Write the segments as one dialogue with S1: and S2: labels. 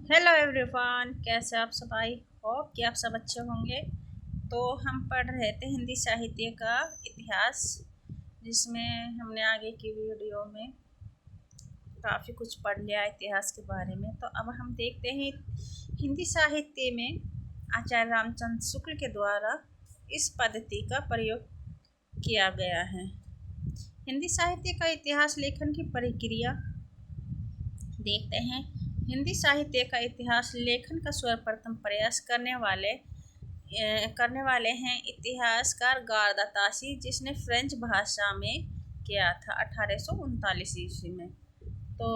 S1: Hello everyone, कैसे आप सब? आई होप कि आप सब अच्छे होंगे। तो हम पढ़ रहे थे हिंदी साहित्य का इतिहास, जिसमें हमने आगे की वीडियो में काफ़ी कुछ पढ़ लिया इतिहास के बारे में। तो अब हम देखते हैं हिंदी साहित्य में आचार्य रामचंद्र शुक्ल के द्वारा इस पद्धति का प्रयोग किया गया है। हिंदी साहित्य का इतिहास लेखन की प्रक्रिया देखते हैं। हिंदी साहित्य का इतिहास लेखन का सर्वप्रथम प्रयास करने वाले हैं इतिहासकार गारदा ताशी, जिसने फ्रेंच भाषा में किया था 1839 ईस्वी में। तो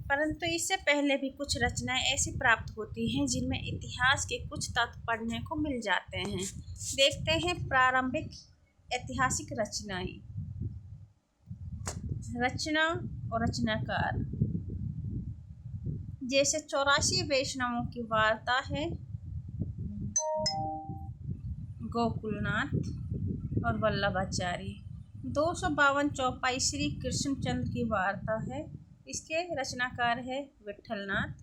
S1: परंतु इससे पहले भी कुछ रचनाएं ऐसी प्राप्त होती हैं जिनमें इतिहास के कुछ तथ्य पढ़ने को मिल जाते हैं। देखते हैं प्रारंभिक ऐतिहासिक रचनाएं। रचना और रचनाकार जैसे 84 वैष्णवों की वार्ता है गोकुलनाथ और वल्लभाचार्य। 252 चौपाई श्री कृष्णचंद्र की वार्ता है, इसके रचनाकार है विठलनाथ।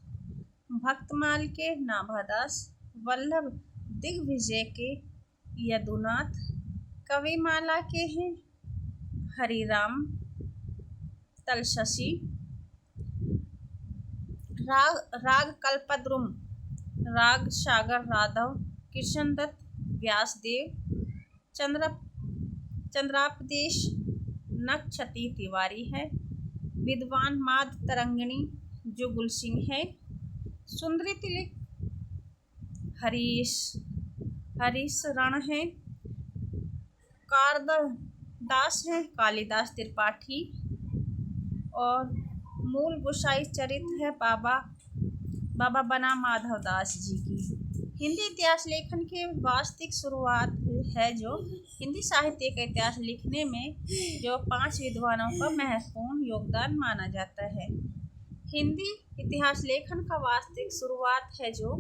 S1: भक्तमाल के नाभादास, वल्लभ दिग्विजय के यदुनाथ, कविमाला के हैं हरिराम तलशसी। राग कल्पद्रुम, राग सागर राघव, कृष्णदत्त व्यासदेव। चंद्रापदेश नक्षती तिवारी है। विद्वान माद तरंगिणी जुगुल सिंह है। सुंदरी तिलक हरीश रण है। कारद दास है कालिदास त्रिपाठी। और मूल गोसाई चरित्र है बाबा बना माधव दास जी की। हिंदी इतिहास लेखन की वास्तविक शुरुआत है जो हिंदी साहित्य का इतिहास लिखने में जो 5 विद्वानों का महत्वपूर्ण योगदान माना जाता है। हिंदी इतिहास लेखन का वास्तविक शुरुआत है जो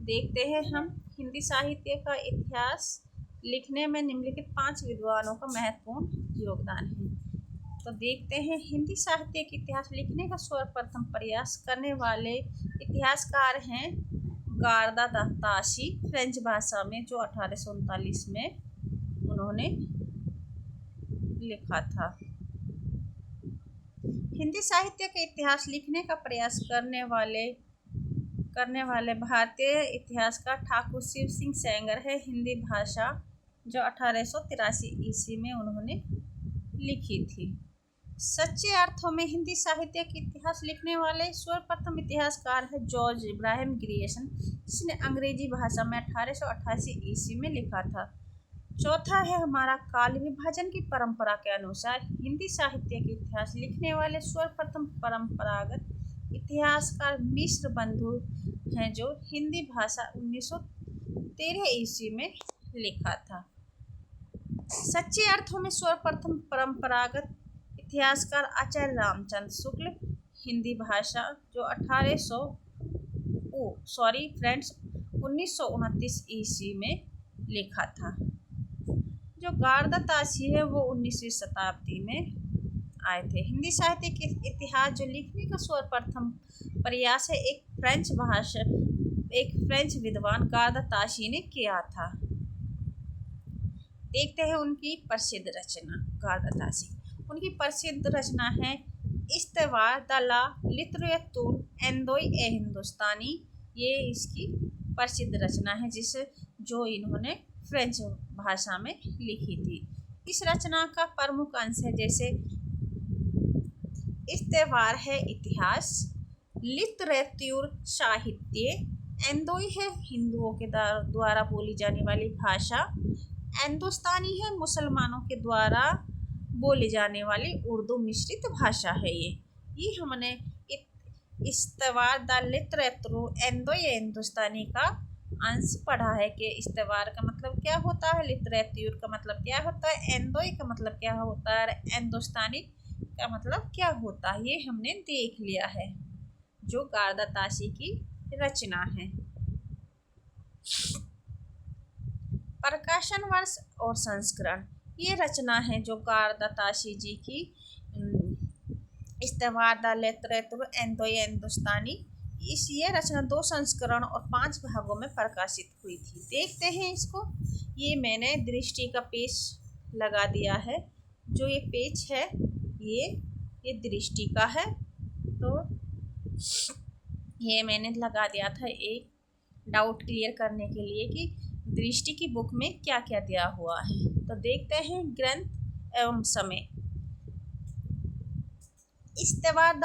S1: देखते हैं हम हिंदी साहित्य का इतिहास लिखने में निम्नलिखित 5 विद्वानों का महत्वपूर्ण योगदान है। तो देखते हैं हिंदी साहित्य के इतिहास लिखने का सर्वप्रथम प्रयास करने वाले इतिहासकार हैं गारदा ताशी, फ्रेंच भाषा में, जो 1839 में उन्होंने लिखा था। हिंदी साहित्य के इतिहास लिखने का प्रयास करने वाले भारतीय इतिहासकार ठाकुर शिव सिंह सेंगर है। हिंदी भाषा जो 1883 ईस्वी में उन्होंने लिखी थी। सच्चे अर्थों में हिंदी साहित्य के इतिहास लिखने वाले सर्वप्रथम इतिहासकार है जॉर्ज इब्राहिम ग्रियर्सन, जिसने अंग्रेजी भाषा में 1888 ईस्वी में लिखा था। चौथा है हमारा काल विभाजन की परंपरा के अनुसार हिंदी साहित्य के इतिहास लिखने वाले सर्वप्रथम परंपरागत इतिहासकार मिश्र बंधु हैं, जो हिंदी भाषा 1913 ईस्वी में लिखा था। सच्चे अर्थों में सर्वप्रथम परंपरागत इतिहासकार आचार्य रामचंद्र शुक्ल, हिंदी भाषा जो 1929 ईस्वी में लिखा था। जो गारदा ताशी है वो 19वीं शताब्दी में आए थे। हिंदी साहित्य के इतिहास जो लिखने का सर्वप्रथम प्रयास है एक फ्रेंच विद्वान गारदा ताशी ने किया था। देखते हैं उनकी प्रसिद्ध रचना। गारदा ताशी उनकी प्रसिद्ध रचना है इस्तेवार द ला लिटरेतुर एंदोई ए हिंदुस्तानी। ये इसकी प्रसिद्ध रचना है जो इन्होंने फ्रेंच भाषा में लिखी थी। इस रचना का प्रमुख अंश है जैसे इस्तेवार है इतिहास, लिटरेतुर साहित्य, एंदोई है हिंदुओं के द्वारा बोली जाने वाली भाषा, हिंदुस्तानी है मुसलमानों के द्वारा बोली जाने वाली उर्दू मिश्रित भाषा है। ये हमने इस्तेवार द लिटरेतुर एंदोई हिंदुस्तानी का अंश पढ़ा है कि इस्तेवार का मतलब क्या होता है, लिटरेतुर का मतलब क्या होता है, एंदोई का मतलब क्या होता है, हिंदुस्तानी का मतलब क्या होता है, ये हमने देख लिया है जो गारदा ताशी की रचना है। प्रकाशन वर्ष और संस्करण, ये रचना है जो गारदा ताशी जी की इस्तेवार द लिटरेतुर एंदोई हिंदुस्तानी ये रचना 2 संस्करण और 5 भागों में प्रकाशित हुई थी। देखते हैं इसको। ये मैंने दृष्टि का पेज लगा दिया है। जो ये पेज है ये दृष्टि का है। तो ये मैंने लगा दिया था एक डाउट क्लियर करने के लिए कि दृष्टि की बुक में क्या क्या दिया हुआ है। तो देखते हैं ग्रंथ एवं समय। इस्तेवार द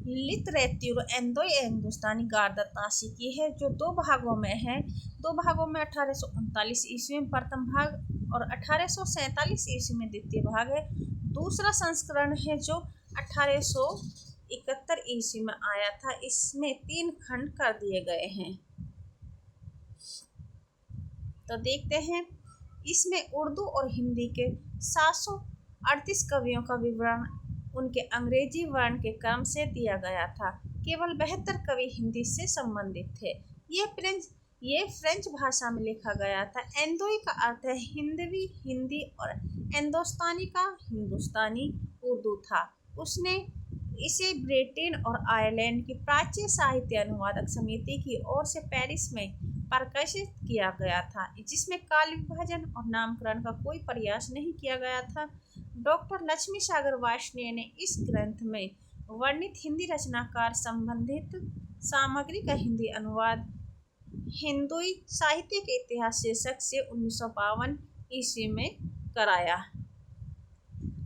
S1: लिटरेचर एंदो हिंदुस्तानी गार्दतासी की है, जो 2 भागों में है। 2 भागों में 1839 ईस्वी में प्रथम भाग और 1847 ईस्वी में द्वितीय भाग है। दूसरा संस्करण है जो 1871 ईस्वी में आया था। इसमें 3 खंड कर दिए गए हैं। तो देखते हैं इसमें उर्दू और हिंदी के 738 कवियों का विवरण उनके अंग्रेजी वर्ण के क्रम से दिया गया था। केवल 72 कवि हिंदी से संबंधित थे। ये फ्रेंच भाषा में लिखा गया था। एंदोई का अर्थ है हिंदवी, हिंदी और हिंदुस्तानी का हिंदुस्तानी उर्दू था। उसने इसे ब्रिटेन और आयरलैंड की प्राचीन साहित्य अनुवादक समिति की ओर से पेरिस में प्रकाशित किया गया था, जिसमें काल विभाजन और नामकरण का कोई प्रयास नहीं किया गया था। डॉक्टर लक्ष्मी सागर वार्ष्णेय ने इस ग्रंथ में वर्णित हिंदी रचनाकार संबंधित सामग्री का हिंदी अनुवाद हिंदुई साहित्य के इतिहास शीर्षक से 1952 ईस्वी में कराया।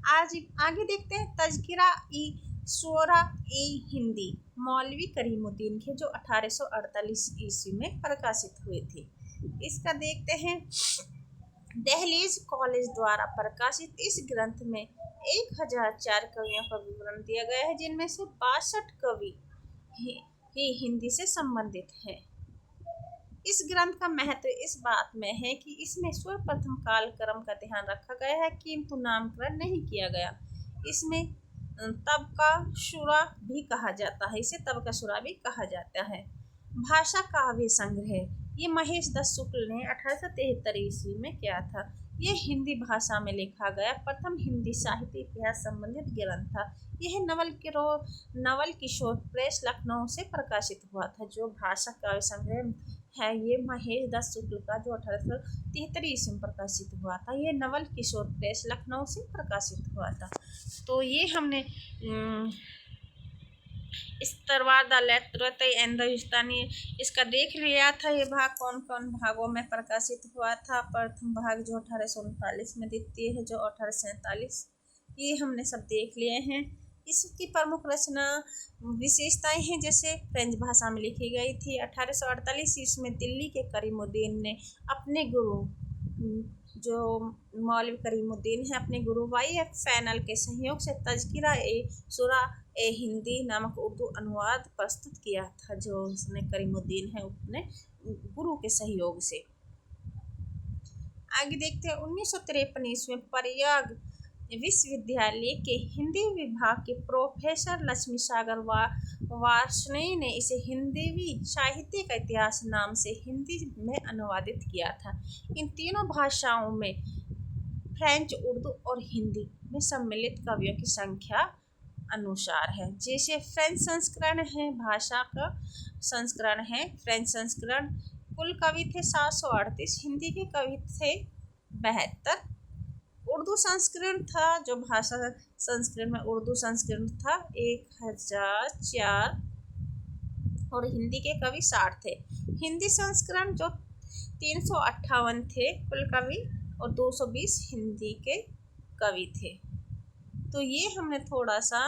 S1: आज आगे देखते हैं तज़किरा ई शोरा ई हिंदी मौलवी करीमुद्दीन के, जो 1848 ईस्वी में प्रकाशित हुए थे। इसका देखते हैं। दहलीज कॉलेज द्वारा प्रकाशित इस ग्रंथ में 1004 कवियों का विवरण दिया गया है, जिनमें से 62 कवि ही हिंदी से संबंधित हैं। इस ग्रंथ का महत्व इस बात में है कि इसमें सर्वप्रथम काल क्रम का ध्यान रखा गया है, किंतु नामकरण नहीं किया गया। इसमें तबका शुरा भी कहा जाता है। इसे तबका शुरा भी कहा जाता है। भाषा काव्य संग्रह ये महेश दत्त शुक्ल ने 1873 ईस्वी में किया था। यह हिंदी भाषा में लिखा गया प्रथम हिंदी साहित्य इतिहास संबंधित ग्रंथ था। यह नवल किशोर प्रेस लखनऊ से प्रकाशित हुआ था। जो भाषा काव्य संग्रह है ये महेश दत्त शुक्ल का, जो 1873 ईस्वी में प्रकाशित हुआ था। ये नवल किशोर प्रेस लखनऊ से प्रकाशित हुआ था। तो ये हमने इस तरवार द लेटरेचर एंड हिंदुस्तानी इसका देख लिया था। ये भाग कौन कौन भागों में प्रकाशित हुआ था। प्रथम भाग जो 1839 में, द्वितीय है जो 1847, ये हमने सब देख लिए हैं। इसकी प्रमुख रचना विशेषताएं हैं, जैसे फ्रेंच भाषा में लिखी गई थी। 1848 ईस्वी में दिल्ली के करीमुद्दीन ने अपने गुरु, जो मौलवी करीमुद्दीन है, अपने गुरु वाई.एफ. फैनल के सहयोग से तज़किरा ए शुरा ए हिंदी नामक उर्दू अनुवाद प्रस्तुत किया था, जो उसने करीमुद्दीन है अपने गुरु के सहयोग से। आगे देखते हैं। 1953 ईस्वी में प्रयाग विश्वविद्यालय के हिंदी विभाग के प्रोफेसर लक्ष्मी सागर वार्ष्णेय ने इसे हिंदवी साहित्य का इतिहास नाम से हिंदी में अनुवादित किया था। इन तीनों भाषाओं में फ्रेंच, उर्दू और हिंदी में सम्मिलित कवियों की संख्या अनुसार है। जैसे फ्रेंच संस्करण है, भाषा का संस्करण है फ्रेंच संस्करण, कुल कवि थे 738, हिंदी के कवि थे 72। उर्दू संस्करण था, जो भाषा संस्करण में उर्दू संस्करण था 1004 और हिंदी के कवि 60 थे। हिंदी संस्करण जो 358 थे कुल कवि और 220 हिंदी के कवि थे। तो ये हमने थोड़ा सा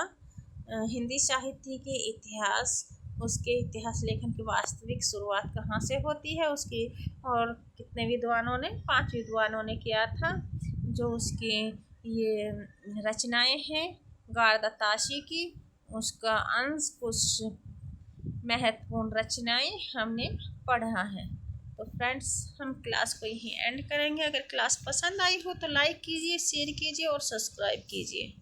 S1: हिंदी साहित्य के इतिहास, उसके इतिहास लेखन की वास्तविक शुरुआत कहाँ से होती है उसकी, और कितने विद्वानों ने, 5 विद्वानों ने किया था, जो उसके ये रचनाएं हैं गार्दतासी की, उसका अंश कुछ महत्वपूर्ण रचनाएं हमने पढ़ा है। तो फ्रेंड्स, हम क्लास को यहीं एंड करेंगे। अगर क्लास पसंद आई हो तो लाइक कीजिए, शेयर कीजिए और सब्सक्राइब कीजिए।